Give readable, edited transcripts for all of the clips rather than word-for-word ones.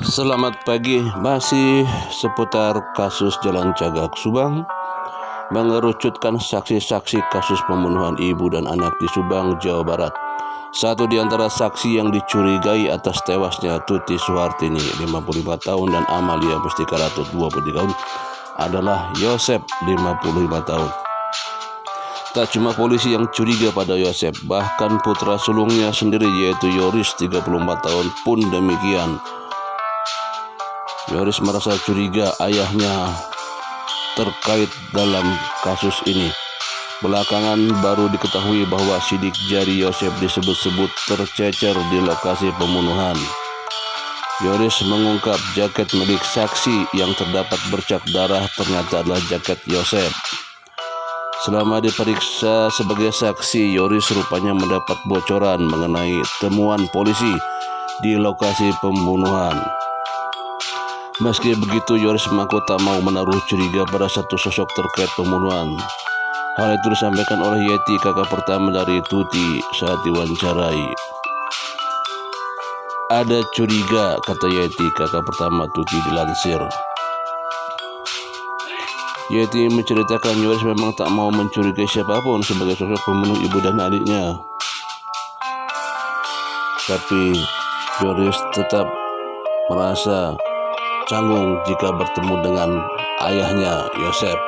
Selamat pagi, masih seputar kasus Jalan Cagak Subang, mengerucutkan saksi-saksi kasus pembunuhan ibu dan anak di Subang, Jawa Barat. Satu di antara saksi yang dicurigai atas tewasnya Tuti Suhartini 55 tahun dan Amalia Mustika Ratu 23 tahun adalah Yosep 55 tahun. Tak cuma polisi yang curiga pada Yosep, bahkan putra sulungnya sendiri yaitu Yoris 34 tahun pun demikian. Yoris merasa curiga ayahnya terkait dalam kasus ini. Belakangan baru diketahui bahwa sidik jari Yosep disebut-sebut tercecer di lokasi pembunuhan. Yoris mengungkap jaket milik saksi yang terdapat bercak darah ternyata adalah jaket Yosep. Selama diperiksa sebagai saksi, Yoris rupanya mendapat bocoran mengenai temuan polisi di lokasi pembunuhan. Meski begitu, Yoris mengaku tak mau menaruh curiga pada satu sosok terkait pembunuhan. Hal itu disampaikan oleh Yeti, kakak pertama dari Tuti, saat diwawancarai. Ada curiga, kata Yeti, kakak pertama Tuti dilansir. Yeti menceritakan Yoris memang tak mau mencurigai siapapun sebagai sosok pembunuh ibu dan adiknya. Tapi Yoris tetap merasa canggung jika bertemu dengan ayahnya Yosep.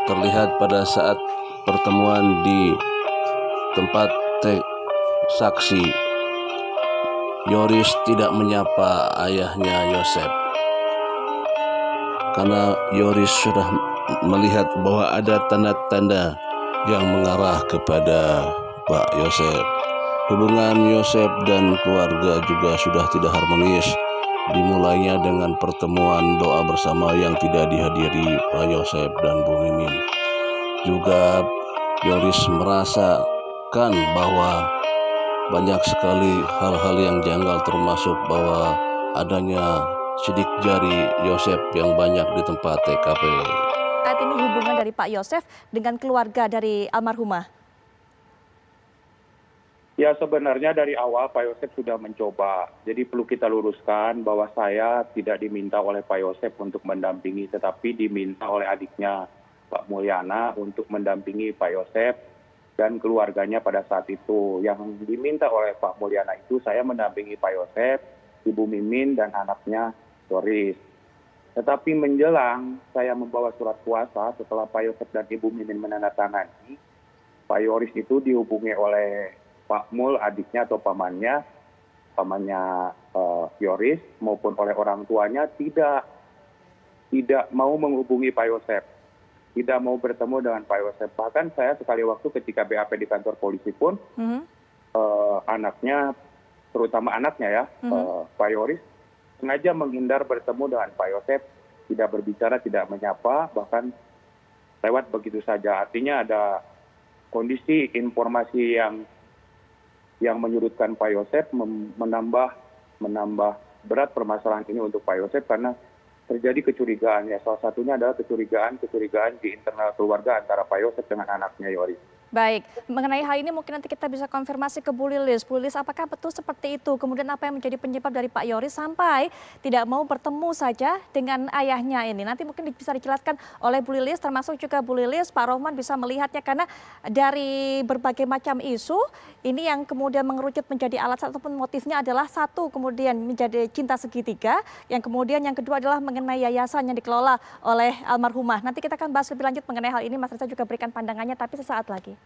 Terlihat pada saat pertemuan di tempat saksi, Yoris tidak menyapa ayahnya Yosep karena Yoris sudah melihat bahwa ada tanda-tanda yang mengarah kepada Pak Yosep. Hubungan Yosep dan keluarga juga sudah tidak harmonis. Dimulainya dengan pertemuan doa bersama yang tidak dihadiri Pak Yosep dan Bu Mimin. Juga Yoris merasakan bahwa banyak sekali hal-hal yang janggal, termasuk bahwa adanya sidik jari Yosep yang banyak di tempat TKP. Saat ini hubungan dari Pak Yosep dengan keluarga dari almarhumah? Ya, sebenarnya dari awal Pak Yosep sudah mencoba. Jadi perlu kita luruskan bahwa saya tidak diminta oleh Pak Yosep untuk mendampingi, tetapi diminta oleh adiknya Pak Mulyana untuk mendampingi Pak Yosep dan keluarganya pada saat itu. Yang diminta oleh Pak Mulyana itu saya mendampingi Pak Yosep, Ibu Mimin dan anaknya Yoris. Tetapi menjelang saya membawa surat kuasa setelah Pak Yosep dan Ibu Mimin menandatangani, Pak Yoris itu dihubungi oleh Pak Mul, adiknya atau pamannya Yoris maupun oleh orang tuanya tidak mau menghubungi Pak Yosep, tidak mau bertemu dengan Pak Yosep. Bahkan saya sekali waktu ketika BAP di kantor polisi pun anaknya, terutama anaknya Pak Yoris sengaja menghindar bertemu dengan Pak Yosep, tidak berbicara, tidak menyapa, bahkan lewat begitu saja. Artinya ada kondisi informasi yang menyudutkan Pak Yosep, menambah berat permasalahan ini untuk Pak Yosep karena terjadi kecurigaan. Ya, salah satunya adalah kecurigaan di internal keluarga antara Pak Yosep dengan anaknya Yoris. Baik, mengenai hal ini mungkin nanti kita bisa konfirmasi ke Bu Lilis. Bu Lilis, apakah betul seperti itu? Kemudian apa yang menjadi penyebab dari Pak Yoris sampai tidak mau bertemu saja dengan ayahnya ini? Nanti mungkin bisa dijelaskan oleh Bu Lilis, termasuk juga Bu Lilis, Pak Rohman bisa melihatnya karena dari berbagai macam isu, ini yang kemudian mengerucut menjadi alat ataupun motifnya adalah satu, kemudian menjadi cinta segitiga, yang kemudian yang kedua adalah mengenai yayasan yang dikelola oleh almarhumah. Nanti kita akan bahas lebih lanjut mengenai hal ini, Mas Reza juga berikan pandangannya, tapi sesaat lagi.